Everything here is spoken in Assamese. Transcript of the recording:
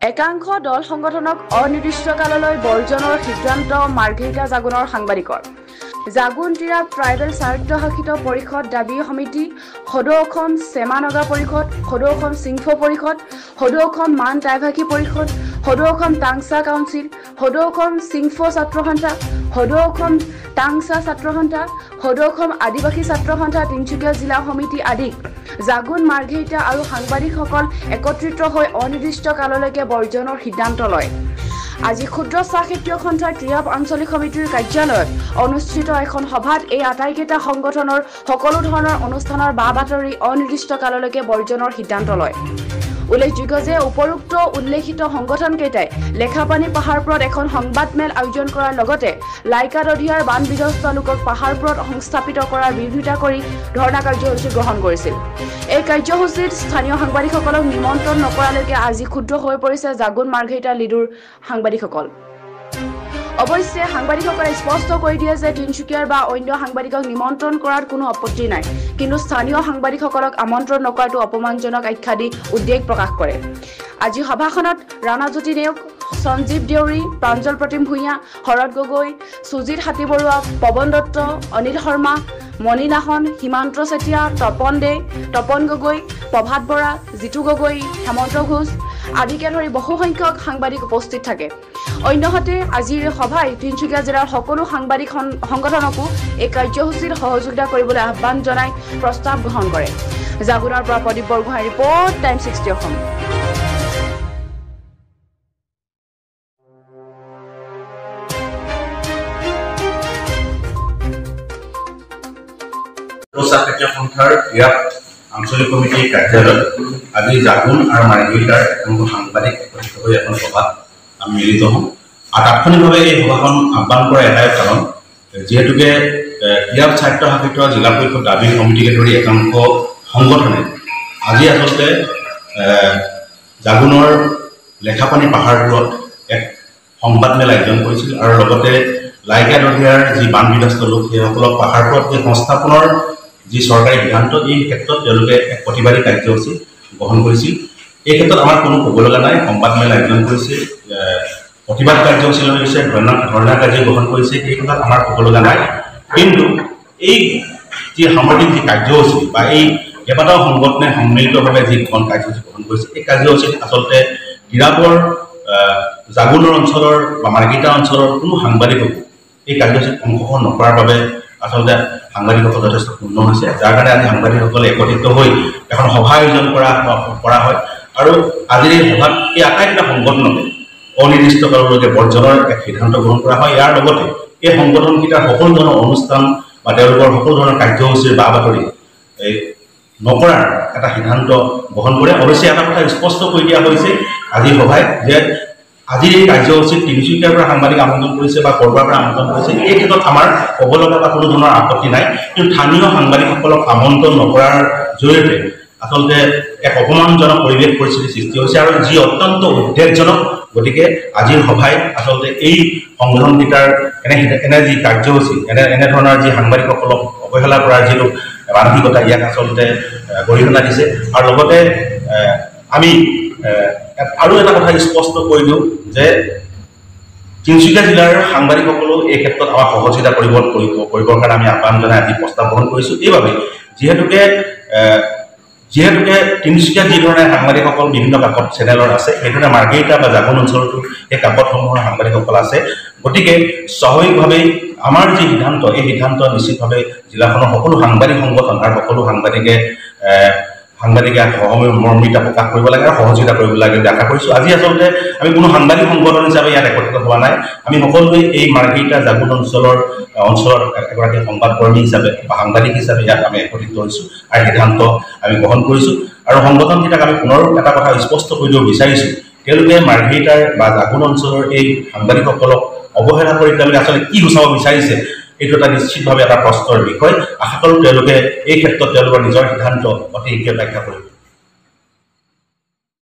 একাংশ দল সংগঠনক অনিৰ্দিষ্টকাললৈ বৰ্জনৰ সিদ্ধান্ত মাৰ্ঘেৰিটা জাগুনৰ সাংবাদিকৰ জাগুন টিৰা ট্ৰাইবেল স্বায়ত্তশাসিত পৰিষদ দাবী সমিতি সদৌ অসম চেমা নগা পৰিষদ সদৌ অসম সিংফো পৰিষদ সদৌ অসম মান টাইভাষী পৰিষদ সদৌ অসম টাংচা কাউন্সিল সদৌ অসম সিংফো ছাত্ৰ সন্থা সদৌ অসম টাংচা ছাত্ৰ সন্থা সদৌ অসম আদিবাসী ছাত্ৰ সন্থা তিনিচুকীয়া জিলা সমিতি আদি জাগুন মাৰ্ঘেৰিটা আৰু সাংবাদিকসকল একত্ৰিত হৈ অনিৰ্দিষ্ট কাললৈকে বৰ্জনৰ সিদ্ধান্ত লয়। আজি ক্ষুদ্ৰ চাহ খেতিয়ক সন্থাৰ ক্ৰিয়াপ আঞ্চলিক সমিতিৰ কাৰ্যালয়ত অনুষ্ঠিত এখন সভাত এই আটাইকেইটা সংগঠনৰ সকলো ধৰণৰ অনুষ্ঠানৰ বাতৰি অনিৰ্দিষ্ট কাললৈকে বৰ্জনৰ সিদ্ধান্ত লয়। উল্লেখযোগ্য যে উপৰোক্ত উল্লেখিত সংগঠনকেইটাই লেখাপানী পাহাৰপুৰত এখন সংবাদমেল আয়োজন কৰাৰ লগতে লাইকা দধিয়াৰ বান বিধ্বস্ত লোকক পাহাৰপুৰত সংস্থাপিত কৰাৰ বিৰোধিতা কৰি ধৰ্ণা কাৰ্যসূচী গ্ৰহণ কৰিছিল। এই কাৰ্যসূচীত স্থানীয় সাংবাদিকসকলক নিমন্ত্ৰণ নকৰালৈকে আজি ক্ষুব্ধ হৈ পৰিছে জাগুন মাৰ্ঘেৰিটা লিডুৰ সাংবাদিকসকল। অৱশ্যে সাংবাদিকসকলে স্পষ্ট কৰি দিয়ে যে তিনিচুকীয়াৰ বা অন্য সাংবাদিকক নিমন্ত্ৰণ কৰাত কোনো আপত্তি নাই, কিন্তু স্থানীয় সাংবাদিকসকলক আমন্ত্ৰণ নকৰাটো অপমানজনক আখ্যা দি উদ্বেগ প্ৰকাশ কৰে। আজি সভাখনত ৰাণাজ্যোতি নেওগ, সঞ্জীৱ দেউৰী, প্ৰাঞ্জল প্ৰতিম ভূঞা, শৰৎ গগৈ, সুজিত হাতীবৰুৱা, পৱন দত্ত, অনিল শৰ্মা, মণি লাহন, হিমান্ত চেতিয়া, তপন দে, তপন গগৈ, প্ৰভাত বৰা, জিতু গগৈ, হেমন্ত ঘোষ আদিকে ধৰি বহুসংখ্যক সাংবাদিক উপস্থিত থাকে। অন্যহাতে আজিৰ সভাই তিনিচুকীয়া জিলাৰ সকলো সাংবাদিক সংগঠনকো এই কাৰ্যসূচীত সহযোগিতা কৰিবলৈ আহ্বান জনাই প্ৰস্তাৱ গ্ৰহণ কৰে। জাগুনৰ পৰা প্ৰদীপ বৰগোহাঁই ৰিপৰ্ট, টাইম 60 অসম। চাহ খেতিয়ক সন্থাৰ ক্ৰিয়াপ আঞ্চলিক কমিটিৰ কাৰ্যালয়ত আজি জাগুন আৰু মাৰ্ঘেৰিটাৰ একাংশ সাংবাদিক একত্ৰিত হৈ এখন সভাত আমি মিলিত হওঁ। আৰু তাৎক্ষণিকভাৱে এই সভাখন আহ্বান কৰা এটাই কাৰণ, যিহেতুকে ক্ৰিয়াপ স্বায়ত্তশাসিত জিলা পৰিষদ দাবী সমিতিকে ধৰি একাংশ সংগঠনে আজি আচলতে জাগুনৰ লেখাপানী পাহাৰপুৰত এক সংবাদমেল আয়োজন কৰিছিল আৰু লগতে লাইকা দধিয়াৰ যি বান বিধ্বস্ত লোক সেইসকলক পাহাৰপুৰত এই সংস্থাপনৰ যি চৰকাৰী সিদ্ধান্ত, এই ক্ষেত্ৰত তেওঁলোকে এক প্ৰতিবাদী কাৰ্যসূচী গ্ৰহণ কৰিছিল। এই ক্ষেত্ৰত আমাৰ কোনো ক'ব লগা নাই। সংবাদমেল আয়োজন কৰিছে, প্ৰতিবাদ কাৰ্যসূচী লৈ গৈছে, ধৰ্ণা কাৰ্য গ্ৰহণ কৰিছে, এই ক্ষেত্ৰত আমাৰ ক'ব লগা নাই। কিন্তু এই যি সামগ্ৰিক যি কাৰ্যসূচী বা এই কেইবাটাও সংগঠনে সন্মিলিতভাৱে যি কাৰ্যসূচী গ্ৰহণ কৰিছে, এই কাৰ্যসূচীত আচলতে ক্ৰিয়াপৰ জাগুনৰ অঞ্চলৰ বা মাৰ্ঘেৰিটা অঞ্চলৰ কোনো সাংবাদিককো এই কাৰ্যসূচীত অংশগ্ৰহণ নকৰাৰ বাবে আচলতে সাংবাদিকসকল যথেষ্ট পূৰ্ণ হৈছে, যাৰ কাৰণে আজি সাংবাদিকসকলে একত্ৰিত হৈ এখন সভা আয়োজন কৰা হয়। আৰু আজিৰ এই সভাত এই আটাইকেইটা সংগঠনকে অনিৰ্দিষ্টকাললৈকে বৰ্জনৰ এক সিদ্ধান্ত গ্ৰহণ কৰা হয়। ইয়াৰ লগতে এই সংগঠনকেইটাৰ সকলো ধৰণৰ অনুষ্ঠান বা তেওঁলোকৰ সকলো ধৰণৰ কাৰ্যসূচীৰ বাতৰি নকৰাৰ এটা সিদ্ধান্ত গ্ৰহণ কৰে। অৱশ্যে এটা কথা স্পষ্ট কৰি দিয়া হৈছে আজিৰ সভাই যে আজিৰ এই কাৰ্যসূচীত তিনিচুকীয়াৰ পৰা সাংবাদিক আমন্ত্ৰণ কৰিছে বা ক'ৰবাৰ পৰা আমন্ত্ৰণ কৰিছে, এই ক্ষেত্ৰত আমাৰ ক'ব লগা বা কোনো ধৰণৰ আপত্তি নাই। কিন্তু স্থানীয় সাংবাদিকসকলক আমন্ত্ৰণ নকৰাৰ জৰিয়তে আচলতে এক অপমানজনক পৰিৱেশ পৰিস্থিতিৰ সৃষ্টি হৈছে আৰু যি অত্যন্ত উদ্বেগজনক। গতিকে আজিৰ সভাই আচলতে এই সংগঠনকেইটাৰ এনে যি কাৰ্যসূচী, এনেধৰণৰ যি সাংবাদিকসকলক অৱহেলা কৰাৰ যিটো মানসিকতা, ইয়াক আচলতে গৰিহণা দিছে। আৰু লগতে আমি আৰু এটা কথা স্পষ্ট কৰি দিওঁ যে তিনিচুকীয়া জিলাৰ সাংবাদিকসকলেও এই ক্ষেত্ৰত আমাক সহযোগিতা কৰিবৰ কাৰণে আমি আহ্বান জনাই আজি প্ৰস্তাৱ গ্ৰহণ কৰিছোঁ। এইবাবে যিহেতুকে তিনিচুকীয়াত যি ধৰণে সাংবাদিকসকল বিভিন্ন কাকত চেনেলৰ আছে, সেইধৰণে মাৰ্ঘেৰিটা বা জাগুন অঞ্চলতো সেই কাকতসমূহৰ সাংবাদিকসকল আছে। গতিকে স্বাভাৱিকভাৱেই আমাৰ যি সিদ্ধান্ত, এই সিদ্ধান্ত নিশ্চিতভাৱে জিলাখনৰ সকলো সাংবাদিক সংগঠন আৰু সকলো সাংবাদিকে সহমৰ্মিতা প্ৰকাশ কৰিব লাগে আৰু সহযোগিতা কৰিব লাগে বুলি আশা কৰিছোঁ। আজি আচলতে আমি কোনো সাংবাদিক সংগঠন হিচাপে ইয়াত একত্ৰিত হোৱা নাই। আমি সকলোৱে এই মাৰ্ঘেৰিটা জাগুন অঞ্চলৰ এগৰাকী সংবাদকৰ্মী হিচাপে বা সাংবাদিক হিচাপে ইয়াত আমি একত্ৰিত হৈছোঁ আৰু সিদ্ধান্ত আমি গ্ৰহণ কৰিছোঁ। আৰু সংগঠনকেইটাক আমি পুনৰ এটা কথা স্পষ্ট কৰি দিব বিচাৰিছোঁ, তেওঁলোকে মাৰ্ঘেৰিটাৰ বা জাগুন অঞ্চলৰ এই সাংবাদিকসকলক অৱহেলা কৰি তেওঁলোকে আচলতে কি গুচাব বিচাৰিছে, এইটো এটা নিশ্চিতভাৱে এটা প্ৰশ্নৰ বিষয়। আশা কৰোঁ তেওঁলোকে এই ক্ষেত্ৰত তেওঁলোকৰ নিজৰ সিদ্ধান্ত অতি শীঘ্ৰে ব্যাখ্যা কৰিব।